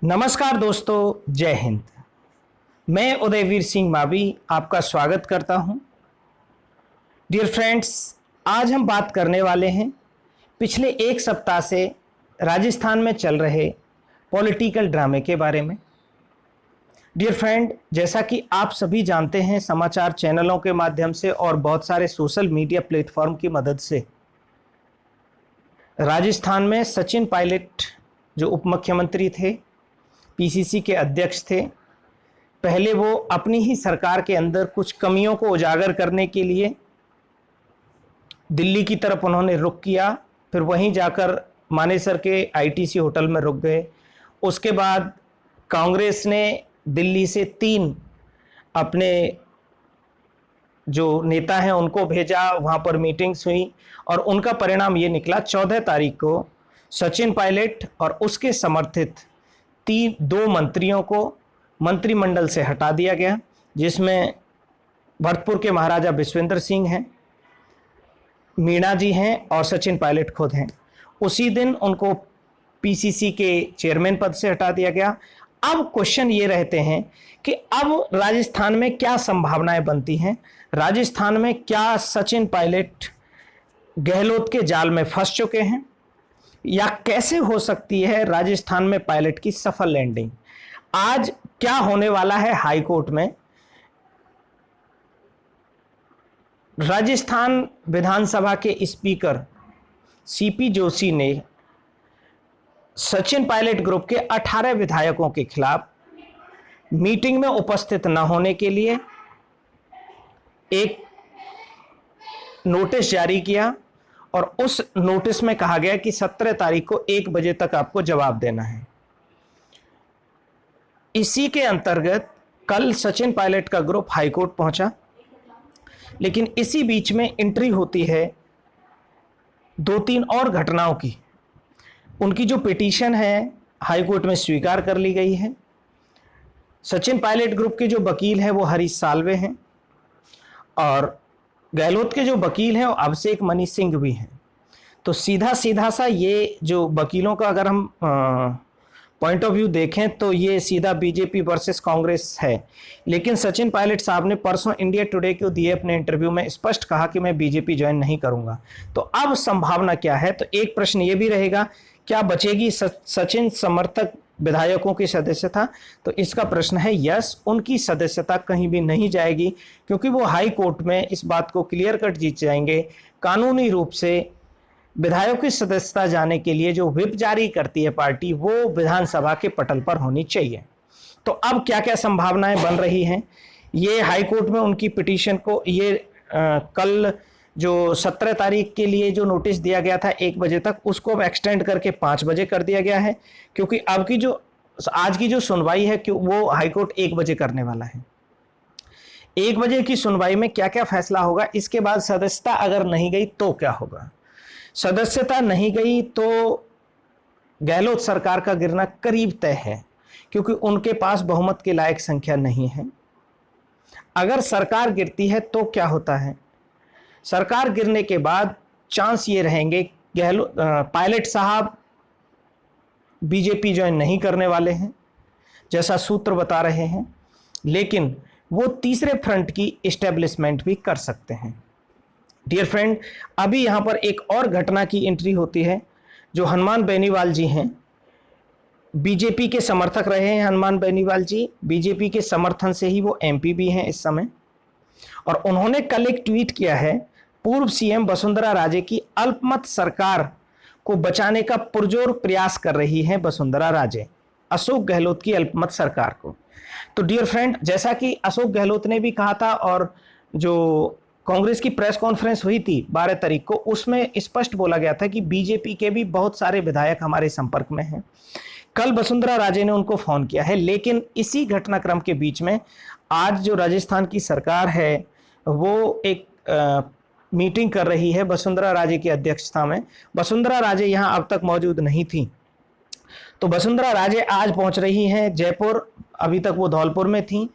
नमस्कार दोस्तों, जय हिंद। मैं उदयवीर सिंह मावी आपका स्वागत करता हूं। डियर फ्रेंड्स, आज हम बात करने वाले हैं पिछले एक सप्ताह से राजस्थान में चल रहे पॉलिटिकल ड्रामे के बारे में। डियर फ्रेंड, जैसा कि आप सभी जानते हैं, समाचार चैनलों के माध्यम से और बहुत सारे सोशल मीडिया प्लेटफॉर्म की मदद से राजस्थान में सचिन पायलट जो उप मुख्यमंत्री थे, पीसीसी के अध्यक्ष थे, पहले वो अपनी ही सरकार के अंदर कुछ कमियों को उजागर करने के लिए दिल्ली की तरफ उन्होंने रुख किया। फिर वहीं जाकर मानेसर के आईटीसी होटल में रुक गए। उसके बाद कांग्रेस ने दिल्ली से 3 अपने जो नेता हैं उनको भेजा, वहाँ पर मीटिंग्स हुई और उनका परिणाम ये निकला 14 तारीख को सचिन पायलट और उसके समर्थित 2 मंत्रियों को मंत्रिमंडल से हटा दिया गया, जिसमें भरतपुर के महाराजा विश्वेंद्र सिंह हैं, मीणा जी हैं और सचिन पायलट खुद हैं। उसी दिन उनको पीसीसी के चेयरमैन पद से हटा दिया गया। अब क्वेश्चन ये रहते हैं कि अब राजस्थान में क्या संभावनाएं बनती हैं, राजस्थान में क्या सचिन पायलट गहलोत के जाल में फंस चुके हैं या कैसे हो सकती है राजस्थान में पायलट की सफल लैंडिंग। आज क्या होने वाला है हाई कोर्ट में। राजस्थान विधानसभा के स्पीकर सीपी जोशी ने सचिन पायलट ग्रुप के 18 विधायकों के खिलाफ मीटिंग में उपस्थित न होने के लिए एक नोटिस जारी किया और उस नोटिस में कहा गया कि 17 तारीख को 1 बजे तक आपको जवाब देना है। इसी के अंतर्गत कल सचिन पायलट का ग्रुप हाईकोर्ट पहुंचा, लेकिन इसी बीच में एंट्री होती है 2-3 और घटनाओं की। उनकी जो पिटीशन है हाईकोर्ट में स्वीकार कर ली गई है। सचिन पायलट ग्रुप के जो वकील हैं वो हरीश साल्वे हैं और गहलोत के जो वकील हैं वो अभिषेक मनी सिंह भी हैं। तो सीधा सा ये जो वकीलों का अगर हम पॉइंट ऑफ व्यू देखें तो ये सीधा बीजेपी वर्सेस कांग्रेस है। लेकिन सचिन पायलट साहब ने परसों इंडिया टुडे को दिए अपने इंटरव्यू में स्पष्ट कहा कि मैं बीजेपी ज्वाइन नहीं करूंगा। तो अब संभावना क्या है? तो एक प्रश्न ये भी रहेगा, क्या बचेगी सचिन समर्थक विधायकों की सदस्यता? तो इसका प्रश्न है यस, उनकी सदस्यता कहीं भी नहीं जाएगी, क्योंकि वो हाई कोर्ट में इस बात को क्लियर कट जीत जाएंगे। कानूनी रूप से विधायकों की सदस्यता जाने के लिए जो व्हिप जारी करती है पार्टी, वो विधानसभा के पटल पर होनी चाहिए। तो अब क्या क्या संभावनाएं बन रही हैं, ये हाई कोर्ट में उनकी पिटीशन को कल जो 17 तारीख के लिए जो नोटिस दिया गया था 1 बजे तक, उसको अब एक्सटेंड करके 5 बजे कर दिया गया है, क्योंकि अब की जो आज की जो सुनवाई है कि वो हाईकोर्ट 1 बजे करने वाला है। 1 बजे की सुनवाई में क्या क्या फैसला होगा, इसके बाद सदस्यता अगर नहीं गई तो क्या होगा। सदस्यता नहीं गई तो गहलोत सरकार का गिरना करीब तय है, क्योंकि उनके पास बहुमत के लायक संख्या नहीं है। अगर सरकार गिरती है तो क्या होता है, सरकार गिरने के बाद चांस ये रहेंगे पायलट साहब बीजेपी ज्वाइन नहीं करने वाले हैं जैसा सूत्र बता रहे हैं, लेकिन वो तीसरे फ्रंट की एस्टेब्लिशमेंट भी कर सकते हैं। डियर फ्रेंड, अभी यहाँ पर एक और घटना की एंट्री होती है। जो हनुमान बेनीवाल जी हैं, बीजेपी के समर्थक रहे हैं। हनुमान बेनीवाल जी बीजेपी के समर्थन से ही वो एमपी भी हैं इस समय, और उन्होंने कल एक ट्वीट किया है, पूर्व सीएम वसुंधरा राजे की अल्पमत सरकार को बचाने का पुरजोर प्रयास कर रही है वसुंधरा राजे अशोक गहलोत की अल्पमत सरकार को। तो डियर फ्रेंड, जैसा कि अशोक गहलोत ने भी कहा था और जो कांग्रेस की प्रेस कॉन्फ्रेंस हुई थी 12 तारीख को, उसमें स्पष्ट बोला गया था कि बीजेपी के भी बहुत सारे विधायक हमारे संपर्क में हैं। कल वसुंधरा राजे ने उनको फोन किया है, लेकिन इसी घटनाक्रम के बीच में आज जो राजस्थान की सरकार है वो एक मीटिंग कर रही है वसुंधरा राजे की अध्यक्षता में। वसुंधरा राजे यहाँ अब तक मौजूद नहीं थी, तो वसुंधरा राजे आज पहुंच रही हैं जयपुर। अभी तक वो धौलपुर में थी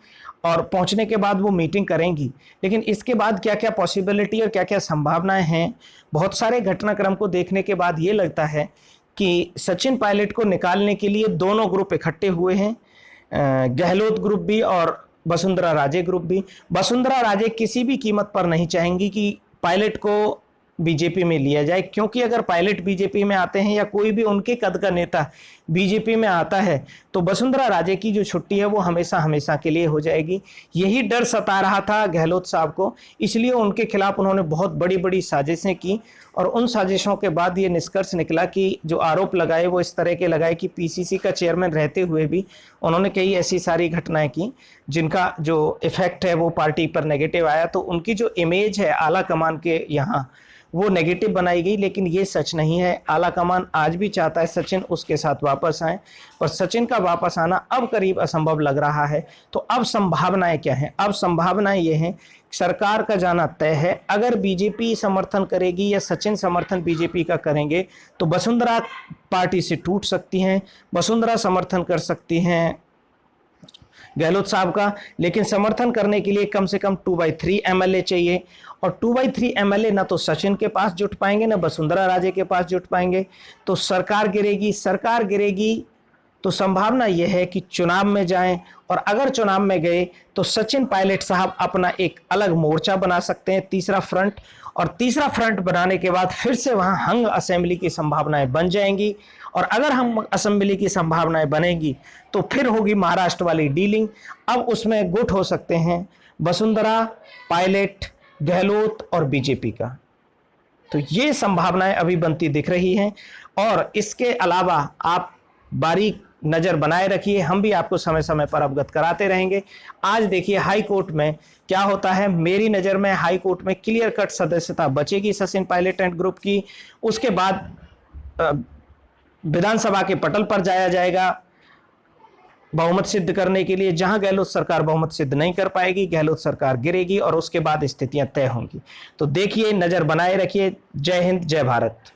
और पहुंचने के बाद वो मीटिंग करेंगी। लेकिन इसके बाद क्या क्या पॉसिबिलिटी और क्या क्या संभावनाएं हैं, बहुत सारे घटनाक्रम को देखने के बाद ये लगता है कि सचिन पायलट को निकालने के लिए दोनों ग्रुप इकट्ठे हुए हैं, गहलोत ग्रुप भी और वसुंधरा राजे ग्रुप भी। वसुंधरा राजे किसी भी कीमत पर नहीं चाहेंगी कि पायलट को बीजेपी में लिया जाए, क्योंकि अगर पायलट बीजेपी में आते हैं या कोई भी उनके कद का नेता बीजेपी में आता है तो वसुंधरा राजे की जो छुट्टी है वो हमेशा हमेशा के लिए हो जाएगी। यही डर सता रहा था गहलोत साहब को, इसलिए उनके खिलाफ उन्होंने बहुत बड़ी बड़ी साजिशें की और उन साजिशों के बाद ये निष्कर्ष निकला कि जो आरोप लगाए वो इस तरह के लगाए कि पीसीसी का चेयरमैन रहते हुए भी उन्होंने कई ऐसी सारी घटनाएं की जिनका जो इफेक्ट है वो पार्टी पर नेगेटिव आया। तो उनकी जो इमेज है आला कमान के यहाँ वो नेगेटिव बनाई गई, लेकिन ये सच नहीं है। आला कमान आज भी चाहता है सचिन उसके साथ वापस आए, पर सचिन का वापस आना अब करीब असंभव लग रहा है। तो अब संभावनाएं क्या हैं? अब संभावनाएं ये हैं, सरकार का जाना तय है। अगर बीजेपी समर्थन करेगी या सचिन समर्थन बीजेपी का करेंगे तो वसुंधरा पार्टी से टूट सकती हैं, वसुंधरा समर्थन कर सकती हैं गहलोत साहब का, लेकिन समर्थन करने के लिए कम से कम 2/3 एमएलए चाहिए और 2/3 एमएलए ना तो सचिन के पास जुट पाएंगे ना वसुंधरा राजे के पास जुट पाएंगे, तो सरकार गिरेगी। सरकार गिरेगी तो संभावना यह है कि चुनाव में जाएं और अगर चुनाव में गए तो सचिन पायलट साहब अपना एक अलग मोर्चा बना सकते हैं, तीसरा फ्रंट, और तीसरा फ्रंट बनाने के बाद फिर से वहां हंग असेंबली की संभावनाएं बन जाएंगी और अगर हम असेंबली की संभावनाएं बनेंगी तो फिर होगी महाराष्ट्र वाली डीलिंग। अब उसमें गुट हो सकते हैं वसुंधरा, पायलट, गहलोत और बीजेपी का। तो ये संभावनाएं अभी बनती दिख रही हैं और इसके अलावा आप बारीक नजर बनाए रखिए, हम भी आपको समय समय पर अवगत कराते रहेंगे। आज देखिए हाई कोर्ट में क्या होता है। मेरी नज़र में हाई कोर्ट में क्लियर कट सदस्यता बचेगी सचिन पायलट एंड ग्रुप की। उसके बाद विधानसभा के पटल पर जाया जाएगा बहुमत सिद्ध करने के लिए, जहां गहलोत सरकार बहुमत सिद्ध नहीं कर पाएगी, गहलोत सरकार गिरेगी और उसके बाद स्थितियां तय होंगी। तो देखिए, नजर बनाए रखिए। जय हिंद, जय भारत।